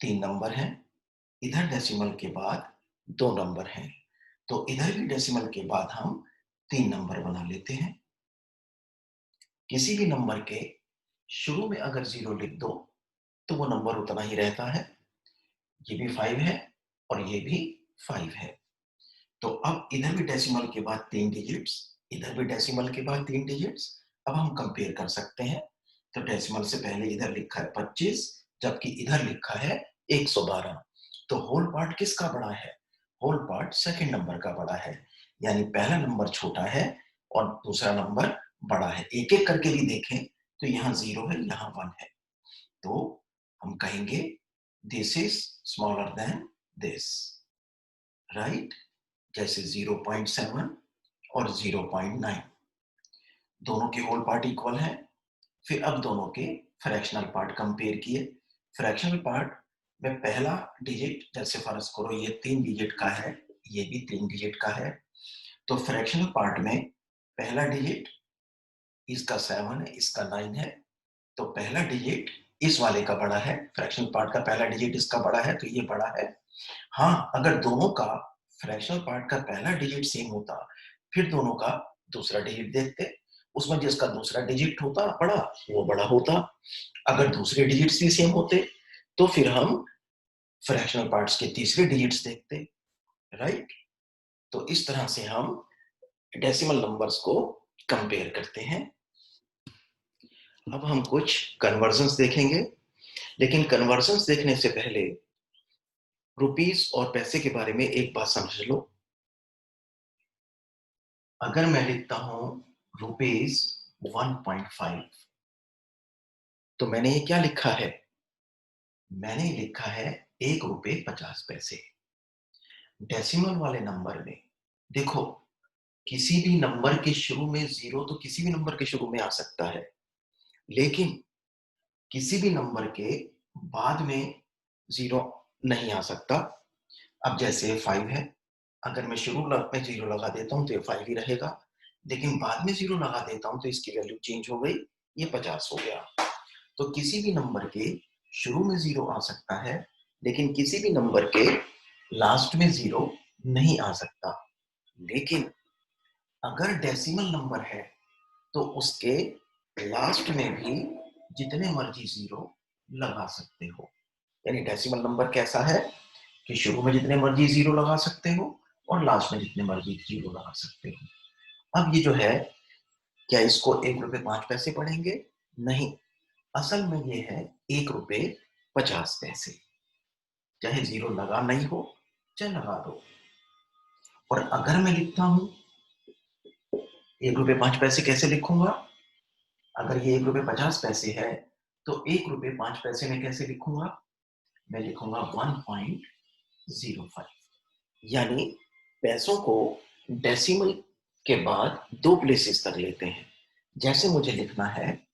3 number हैं, इधर decimal के बाद 2 नंबर हैं, तो इधर भी डेसिमल के बाद हम 3 नंबर बना लेते हैं। किसी भी नंबर के शुरू में अगर 0 लिख दो, तो वो नंबर उतना ही रहता है। ये भी 5 है और ये भी 5 है। तो अब इधर भी डेसिमल के बाद 3 डिजिट्स, इधर भी डेसिमल के बाद 3 डिजिट्स। अब हम कंपेयर कर सकते हैं। तो डेसिमल से पहले इधर लिखा है 25, जबकि इधर लिखा है 112। तो होल पार्ट किसका बड़ा है? होल पार्ट सेकंड नंबर का बड़ा है। यानी पहला नंबर छोटा है और दूसरा नंबर बड़ा है। एक-एक करके भी देखें तो यहाँ 0 है, यहाँ 1 है। तो हम कहेंगे this is smaller than this, right? जैसे 0.7 और 0.9 दोनों के होल पार्ट इक्वल है। फिर अब दोनों के फ्रैक्शनल पार्ट कंपेयर किए। फ्रैक्शनल पार्ट में पहला डिजिट, जैसे फर्ज करो ये 3 डिजिट का है, ये भी 3 डिजिट का है, तो फ्रैक्शनल पार्ट में पहला डिजिट इसका 7 है, इसका 9 है, तो पहला डिजिट इस वाले का बड़ा है। फ्रैक्शनल पार्ट का पहला डिजिट इसका बड़ा है, तो ये बड़ा है। हाँ, अगर दोनों का फ्रैक्शनल पार्ट का पहला डिजिट सेम होता, फिर दोनों का दूसरा डिजिट देखते, उसमें जिसका दूसरा डिजिट होता बड़ा, वो बड़ा होता। अगर दूसरे डिजिट्स भी सेम होते, तो फिर हम फ्रैक्शनल पार्ट्स के तीसरे डिजिट्स देखते, राइट? तो इस तरह से हम डेसिमल नंबर्स को कंपेयर करते हैं। अब हम कुछ कन्वर्जन्स देखेंगे, लेकिन कन्वर्जन्स देखने से पहले रुपीस और पैसे के बारे में एक बात समझ लो। अगर मैं लिखता हूं रुपीज 1.5, तो मैंने ये क्या लिखा है? मैंने लिखा है 1 रुपए 50 पैसे। डेसिमल वाले नंबर में देखो, किसी भी नंबर के शुरू में 0 तो किसी भी नंबर के शुरू में आ सकता है, लेकिन किसी भी नंबर के बाद में 0 नहीं आ सकता। अब जैसे 5 है, अगर मैं शुरू में 0 लगा देता हूं तो ये 5 ही रहेगा, लेकिन बाद में 0 लगा देता हूं तो इसकी वैल्यू चेंज हो गई, ये 50 हो गया। तो किसी भी नंबर के शुरू में 0 आ सकता है, लेकिन किसी भी नंबर के लास्ट में 0 नहीं आ सकता। लेकिन अगर डेसिमल नंबर है, तो उसके लास्ट में भी जितने मर्जी 0 लगा सकते हो। यानी डेसिमल नंबर कैसा है कि शुरू में जितने मर्जी 0 लगा सकते हो और लास्ट में जितने मर्जी 0 लगा सकते हो। अब ये जो है, क्या इसको 1 रुपए 5 पैसे पढ़ेंगे? नहीं, असल में ये है 1 रुपए 50 पैसे। चाहे 0 लगा नहीं हो, चाहे लगा दो। और अगर मैं लिखता हूं 1 रुपए 5 पैसे, कैसे लिखूंगा? अगर ये 1 रुपए 50 पैसे है, तो 1 रुपए 5 पैसे में कैसे लिखूंगा? मैं लिखूंगा 1.05। यानी पैसों को डेसिमल के बाद 2 प्लेसेस तक लेते हैं। जैसे मुझे लिखना है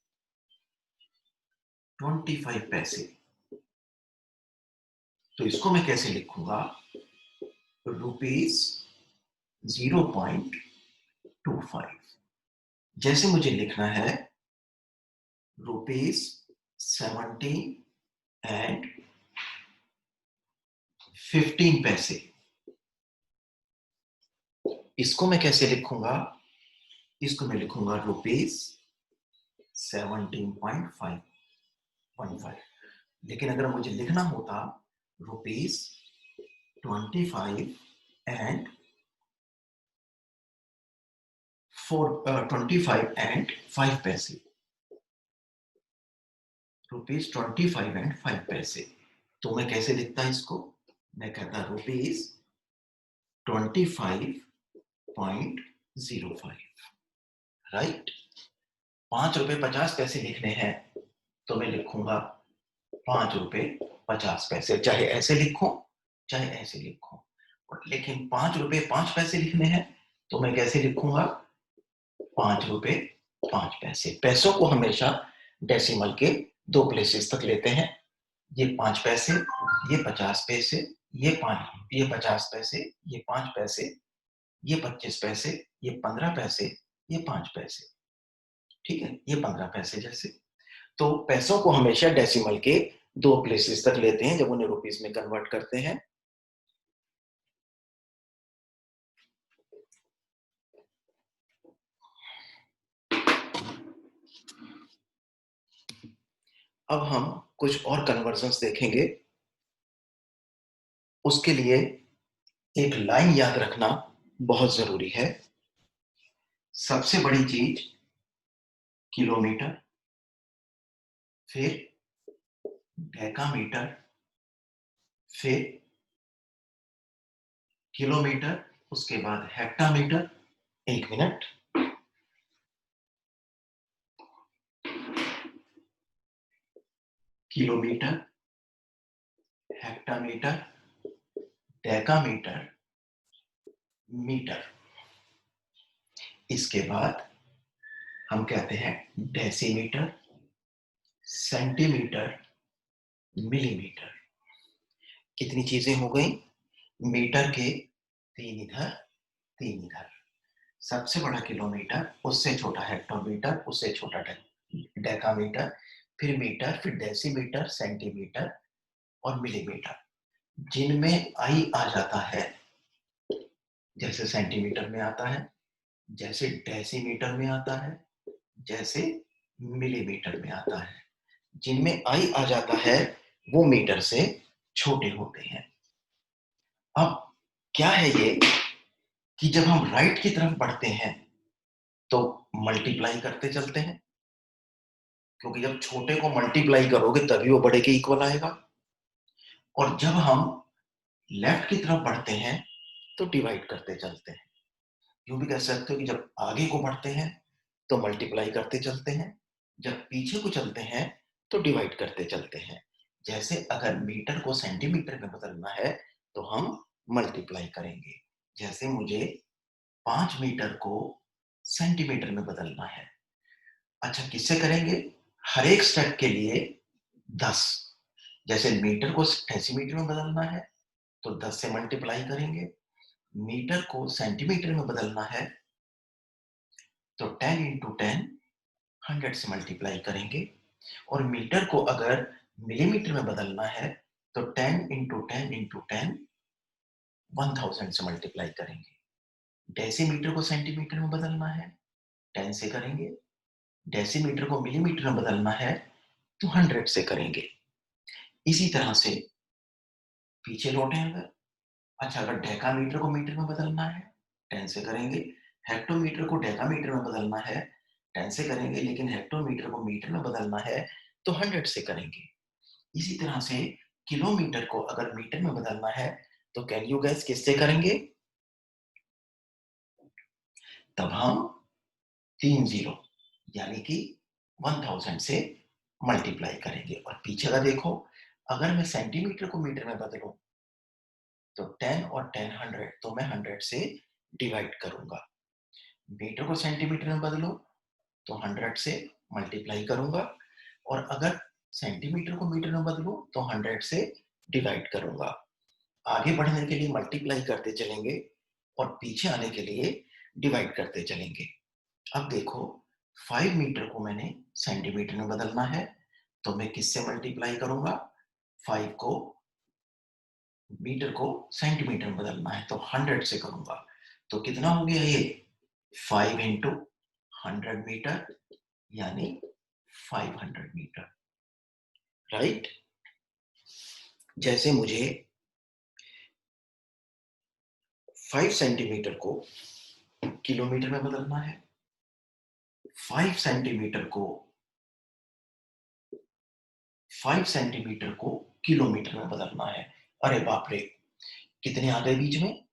25 पैसे, तो इसको मैं कैसे लिखूंगा? रुपीज 0.25। जैसे मुझे लिखना है रुपीज 17 and 15 पैसे, इसको मैं कैसे लिखूंगा? इसको मैं लिखूंगा रुपीज 17.515। लेकिन अगर मुझे लिखना होता रुपीज 25 and 5 पैसे, रुपीज 25 and 5 पैसे, तो मैं कैसे लिखता इसको? मैं कहता रुपीज 25.05, राइट? 5 रुपए 50 पैसे लिखने हैं, तो मैं लिखूंगा 5 रुपए 50 पैसे। चाहे ऐसे लिखो, चाहे ऐसे लिखो। लेकिन 5 रुपए 5 पैसे लिखने हैं, तो मैं कैसे लिखूंगा? 5 रुपए 5 पैसे। पैसों को हमेशा डेसिमल के 2 प्लेसेस तक लेते हैं। ये 5 पैसे, ये 50 पैसे, ये 50 पैसे, ये 5 पैसे, ये 25 पैसे, ये 15 पैसे, ये 5 पैसे। ठीक है, ये 15 पैसे जैसे। तो पैसों को हमेशा डेसिमल के 2 प्लेसेस तक लेते हैं जब उन्हें रुपीस में कन्वर्ट करते हैं। अब हम कुछ और कन्वर्जन्स देखेंगे। उसके लिए एक लाइन याद रखना बहुत जरूरी है। सबसे बड़ी चीज किलोमीटर, फिर डेकामीटर, फिर किलोमीटर, उसके बाद hectometre. 1 minute. Kilometre, hectometre, decametre, metre. इसके बाद हम कहते हैं डेसीमीटर, सेंटीमीटर, मिलीमीटर। कितनी चीजें हो गई? मीटर के 3 इधर, 3 इधर। सबसे बड़ा किलोमीटर, उससे छोटा हेक्टोमीटर, उससे छोटा डेकामीटर, फिर मीटर, फिर डेसीमीटर, सेंटीमीटर और मिलीमीटर। जिनमें आई आ जाता है, जैसे सेंटीमीटर में आता है, जैसे डेसीमीटर में आता है, जैसे मिलीमीटर में आता है। जिनमें आई आ जाता है वो मीटर से छोटे होते हैं। अब क्या है ये कि जब हम राइट की तरफ बढ़ते हैं तो मल्टीप्लाई करते चलते हैं, क्योंकि जब छोटे को मल्टीप्लाई करोगे तभी वो बड़े के इक्वल आएगा। और जब हम लेफ्ट की तरफ बढ़ते हैं तो डिवाइड करते चलते हैं। यूं भी कह सकते हो कि जब आगे को बढ़ते हैं तो मल्टीप्लाई करते चलते हैं, जब पीछे को चलते हैं तो डिवाइड करते चलते हैं। जैसे अगर मीटर को सेंटीमीटर में बदलना है तो हम मल्टीप्लाई करेंगे। जैसे मुझे 5 मीटर को सेंटीमीटर में बदलना है। अच्छा, किससे करेंगे? हर एक स्टेप के लिए 10। जैसे मीटर को डेसीमीटर में बदलना है तो 10 से मल्टीप्लाई करेंगे। मीटर को सेंटीमीटर में बदलना है तो 10 इंटू 10 100 से मल्टीप्लाई करेंगे। और मीटर को अगर मिलीमीटर में बदलना है तो 10 इंटू 10 इंटू 10 1000 से मल्टीप्लाई करेंगे। डेसीमीटर को सेंटीमीटर में बदलना है 10 से करेंगे। डेसीमीटर को मिलीमीटर में बदलना है तो 100 से करेंगे। इसी तरह से पीछे लौटे अगर, अच्छा अगर डेकामीटर को मीटर में बदलना है 10 से करेंगे। हेक्टोमीटर को डेकामीटर में बदलना है 10 से करेंगे, लेकिन हेक्टोमीटर को मीटर में बदलना है तो 100 से करेंगे। इसी तरह से किलोमीटर को अगर मीटर में बदलना है तो कैन यू गैस किससे करेंगे? तब हम 3 जीरो यानी कि 1000 से मल्टीप्लाई करेंगे। और पीछे का देखो, अगर मैं सेंटीमीटर को मीटर में बदलूं तो 10 और 10 100, तो मैं 100 से डिवाइड करूंगा। मीटर को सेंटीमीटर में बदलो तो 100 से मल्टीप्लाई करूंगा। और अगर सेंटीमीटर को मीटर में बदलो तो 100 से डिवाइड करूंगा। आगे बढ़ने के लिए मल्टीप्लाई करते चलेंगे और पीछे आने के लिए डिवाइड करते चलेंगे। अब देखो, 5 मीटर को मैंने सेंटीमीटर में बदलना है तो मैं किससे मल्टीप्लाई करूंगा? 5 को मीटर को सेंटीमीटर में बदलना है तो 100 से करूंगा। तो कितना हो गया ये? 5 इंटू 100 मीटर यानी 500 मीटर। राइट? जैसे मुझे 5 सेंटीमीटर को किलोमीटर में बदलना है, 5 सेंटीमीटर को 5 सेंटीमीटर को किलोमीटर में बदलना है। अरे बाप रे, कितने आ गए बीच में?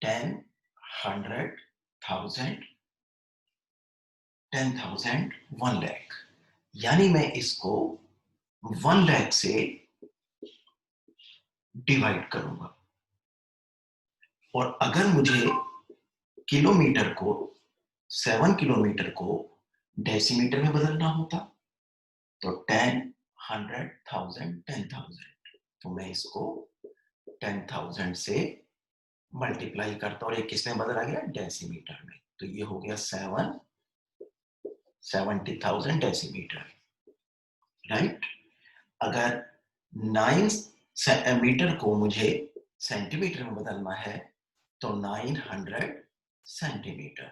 10, 100, 1000, 10,000, 1 लाख। यानी मैं इसको 1 लाख से डिवाइड करूंगा। और अगर मुझे किलोमीटर को 7 किलोमीटर को डेसीमीटर में बदलना होता तो 10, 100, 1000, 10,000, तो मैं इसको 10,000 से मल्टीप्लाई करता और एक किसमें बदला गया? डेसीमीटर में। तो ये हो गया 70,000 डेसीमीटर। राइट? अगर 9 मीटर को मुझे सेंटीमीटर में बदलना है तो 900 सेंटीमीटर।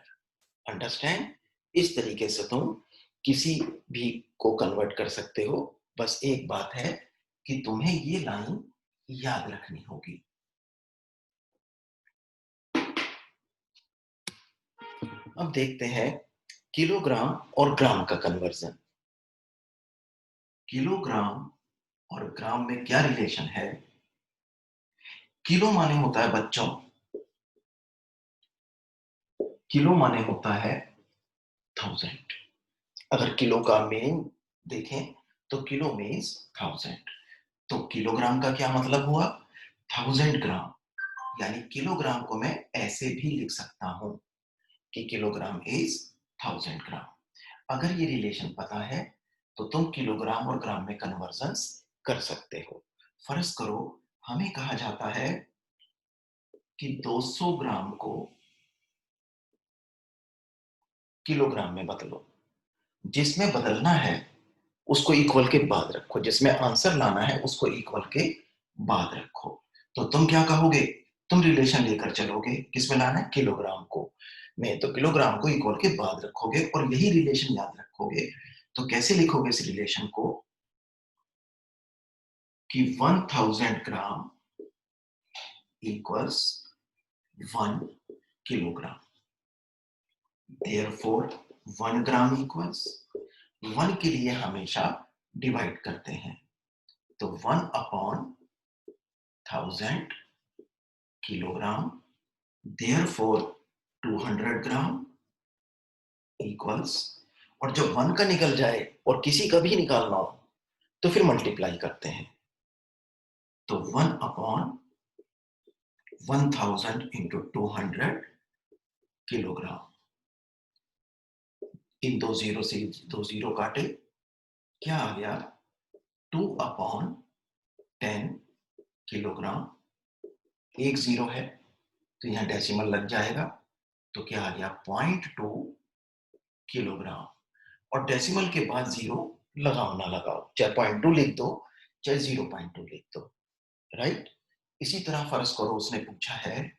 अंडरस्टैंड? इस तरीके से तुम किसी भी को कन्वर्ट कर सकते हो। बस एक बात है कि तुम्हें ये लाइन याद रखनी होगी। अब देखते हैं किलोग्राम और ग्राम का कन्वर्जन। किलोग्राम और ग्राम में क्या रिलेशन है? किलो माने होता है बच्चों, किलो माने होता है 1000। अगर किलो का मीन देखें तो किलो मीन्स 1000। तो किलोग्राम का क्या मतलब हुआ? 1000 ग्राम। यानी किलोग्राम को मैं ऐसे भी लिख सकता हूं कि किलोग्राम इज 1000 ग्राम। अगर ये रिलेशन पता है तो तुम किलोग्राम और ग्राम में कन्वर्जन कर सकते हो। फर्ज करो हमें कहा जाता है कि 200 ग्राम को किलोग्राम में बदलो। जिसमें बदलना है उसको इक्वल के बाद रखो, जिसमें आंसर लाना है उसको इक्वल के बाद रखो। तो तुम क्या कहोगे? तुम रिलेशन लेकर चलोगे, किसमें लाना है? किलोग्राम को में, तो किलोग्राम को इक्वल के बाद रखोगे और यही रिलेशन याद रखोगे। तो कैसे लिखोगे इस रिलेशन को कि 1000 ग्राम इक्वल्स 1 किलोग्राम। देयरफॉर 1 ग्राम इक्वल्स 1 के लिए हमेशा डिवाइड करते हैं, तो 1/1000 किलोग्राम। देयरफॉर 200 ग्राम इक्वल्स, और जब 1 का निकल जाए और किसी का भी निकालना हो तो फिर मल्टीप्लाई करते हैं, तो 1/1000 इंटू 200 किलोग्राम। इन दो जीरो से दो जीरो काटे, क्या आ गया? 2/10 किलोग्राम। एक जीरो है तो यहां डेसिमल लग जाएगा, तो क्या आ गया? 0.2 किलोग्राम। और डेसिमल के बाद जीरो लगाओ ना लगाओ, चाहे 0.2 लिख दो चाहे 0.2 लिख दो, राइट? इसी तरह फर्ज करो उसने पूछा है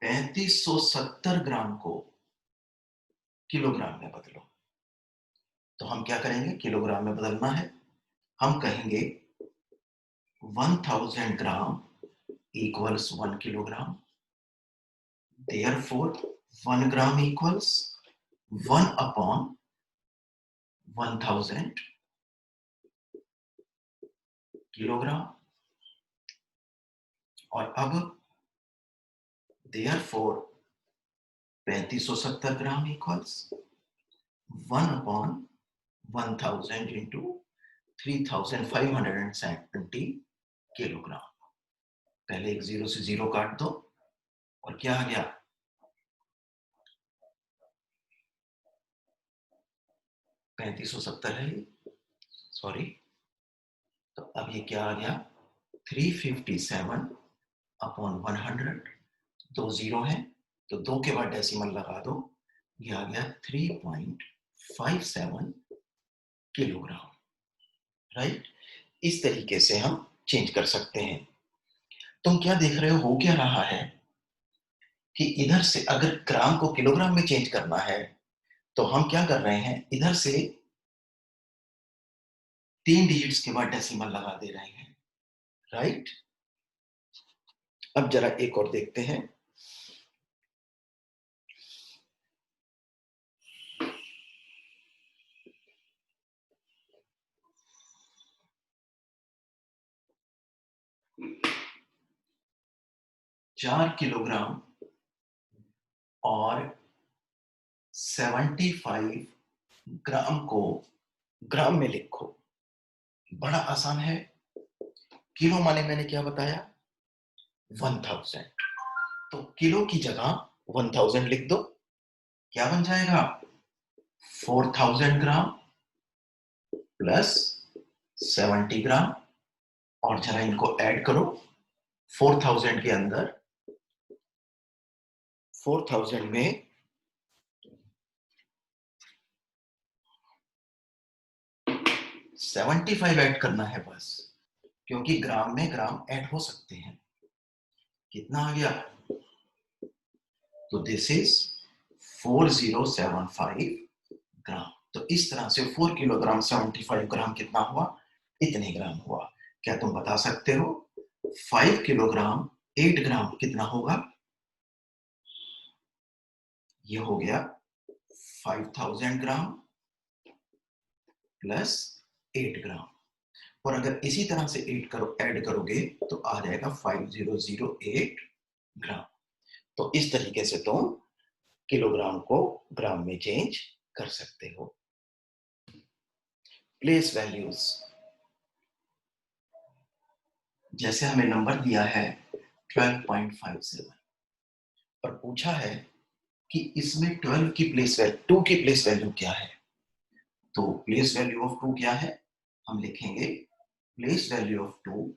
3570 ग्राम को किलोग्राम में बदलो। तो हम क्या करेंगे? किलोग्राम में बदलना है, हम कहेंगे 1000 ग्राम इक्वल्स 1 किलोग्राम। देयरफॉर 1 ग्राम इक्वल्स 1/1000 किलोग्राम। और अब देयरफॉर 3570 ग्राम इक्वल्स 1/1000 इंटू 3570 किलोग्राम। पहले एक जीरो से जीरो काट दो और क्या आ गया? 3570 है, सॉरी। तो अब ये क्या आ गया? 357/100। दो जीरो है तो दो के बाद डेसिमल लगा दो, ये आ गया 3.57 किलोग्राम, राइट? इस तरीके से हम चेंज कर सकते हैं। तुम क्या देख रहे हो क्या रहा है कि इधर से अगर ग्राम को किलोग्राम में चेंज करना है तो हम क्या कर रहे हैं, इधर से 3 डिजिट्स के बाद डेसिमल लगा दे रहे हैं, राइट? अब जरा एक और देखते हैं। चार किलोग्राम और 75 ग्राम को ग्राम में लिखो। बड़ा आसान है। किलो माने मैंने क्या बताया? 1000। तो किलो की जगह 1000 लिख दो, क्या बन जाएगा? 4000 ग्राम प्लस 70 ग्राम। और जरा इनको ऐड करो, 4000 के अंदर 4000 में 75 ऐड करना है बस, क्योंकि ग्राम में ग्राम ऐड हो सकते हैं। कितना आ गया? तो दिस इज 4075 ग्राम। तो इस तरह से 4 किलोग्राम 75 ग्राम कितना हुआ? इतने ग्राम हुआ। क्या तुम बता सकते हो 5 किलोग्राम 8 ग्राम कितना होगा? ये हो गया 5000 ग्राम प्लस 8 ग्राम। और अगर इसी तरह से ऐड करोगे तो आ जाएगा 5008 ग्राम। तो इस तरीके से तुम किलोग्राम को ग्राम में चेंज कर सकते हो। प्लेस वैल्यूज, जैसे हमें नंबर दिया है 12.57 और पूछा है कि इसमें 12 की प्लेस वैल्यू 2 की प्लेस वैल्यू क्या है। तो प्लेस वैल्यू ऑफ 2 क्या है? हम लिखेंगे place value of 2,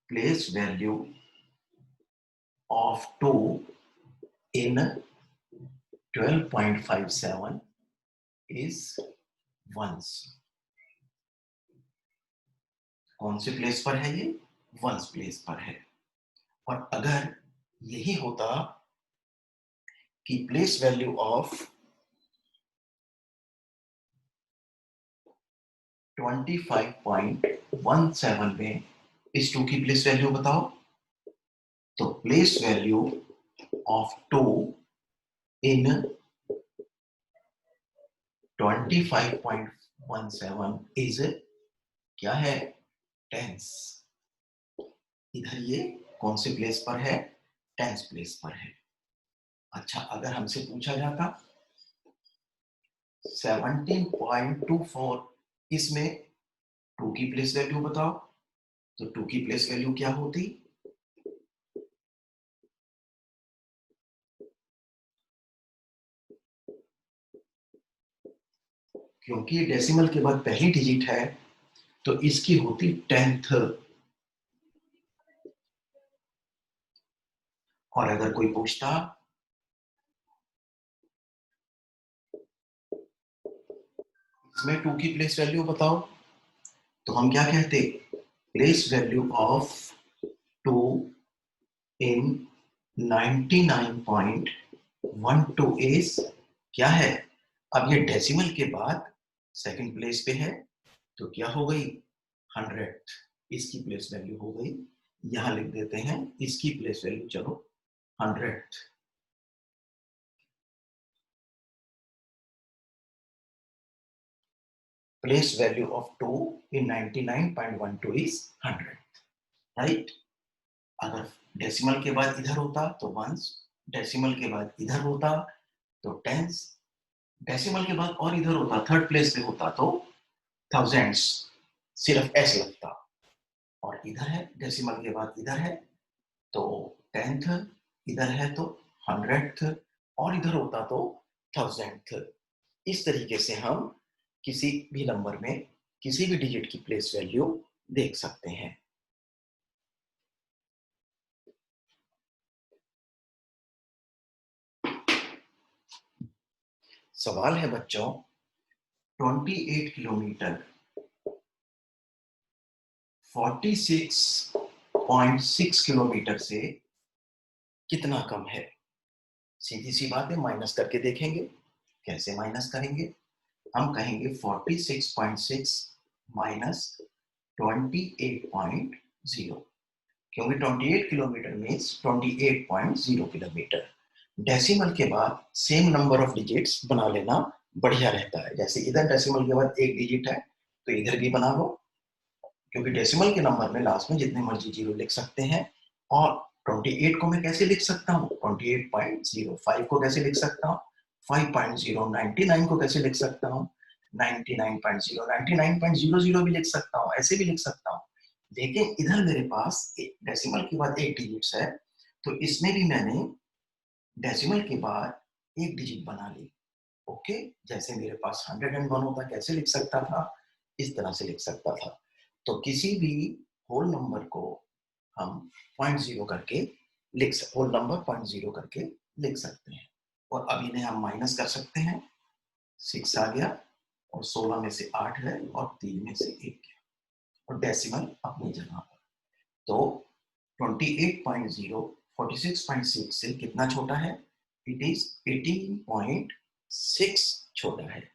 place value of 2 in 12.57 is ones. कौन से प्लेस पर है ये? वंस प्लेस पर है। और अगर यही होता कि प्लेस वैल्यू ऑफ 25.17 में इस 2 की प्लेस वैल्यू बताओ। तो place value of 2 in 25.17 is क्या है? टेंस। इधर ये कौन से प्लेस पर है? टेंस प्लेस पर है। अच्छा, अगर हमसे पूछा जाता 17.24 इसमें 2 की प्लेस वैल्यू बताओ, तो 2 की प्लेस वैल्यू क्या होती? क्योंकि डेसिमल के बाद पहली डिजिट है तो इसकी होती 10th। और अगर कोई पूछता इसमें 2 की प्लेस वैल्यू बताओ, तो हम क्या कहते? Place value of 2 in 99.12 is क्या है? अब ये डेसिमल के बाद सेकंड प्लेस पे है तो क्या हो गई? 100। इसकी प्लेस वैल्यू हो गई, यहां लिख देते हैं इसकी प्लेस वैल्यू, चलो 100। Place value of 2 in 99.12 is 100, right? अगर डेसिमल के बाद इधर होता तो वंस, डेसिमल के बाद इधर होता तो टेंस, डेसिमल के बाद और इधर होता थर्ड प्लेस पे होता तो थाउजेंड्स, सिर्फ एस लगता। और इधर है डेसिमल के बाद इधर है तो 10th, इधर है तो 100th, और इधर होता तो 1000th। इस तरीके से हम किसी भी नंबर में किसी भी डिजिट की प्लेस वैल्यू देख सकते हैं। सवाल है बच्चों 28 किलोमीटर 46.6 किलोमीटर से कितना कम है? सीधी सी बात है, माइनस करके देखेंगे। कैसे माइनस करेंगे? हम कहेंगे 46.6 माइनस 28.0, क्योंकि 28 किलोमीटर मीन्स 28.0 किलोमीटर। डेसिमल के बाद सेम नंबर ऑफ डिजिट्स बना लेना बढ़िया रहता है। जैसे इधर डेसिमल के बाद एक डिजिट है तो इधर भी बना लो, क्योंकि डेसिमल के नंबर में लास्ट में जितने मर्जी जीरो लिख सकते हैं। और 28 को मैं कैसे लिख सकता हूँ? 28.05 को कैसे लिख सकता हूँ? 5.0। 99 को कैसे लिख सकता हूँ? 99.0। 99.00 भी लिख सकता हूँ, ऐसे भी लिख सकता हूँ। लेकिन इधर मेरे पास डेसिमल के बाद एक डिजिट्स है तो इसमें भी मैंने डेसिमल के बाद एक डिजिट बना ली। ओके, जैसे मेरे पास 101 होता कैसे लिख सकता था? इस तरह से लिख सकता था। तो किसी भी होल नंबर को हम 0.0 करके होल नंबर 0.0 करके लिख सकते हैं। और अब इन्हें हम माइनस कर सकते हैं। 6 आ गया और 16 में से 8 है और 3 में से 1 गया और डेसिमल अपनी जगह पर। तो 28.0 46.6 से कितना छोटा है? इट इज 18.6 छोटा है।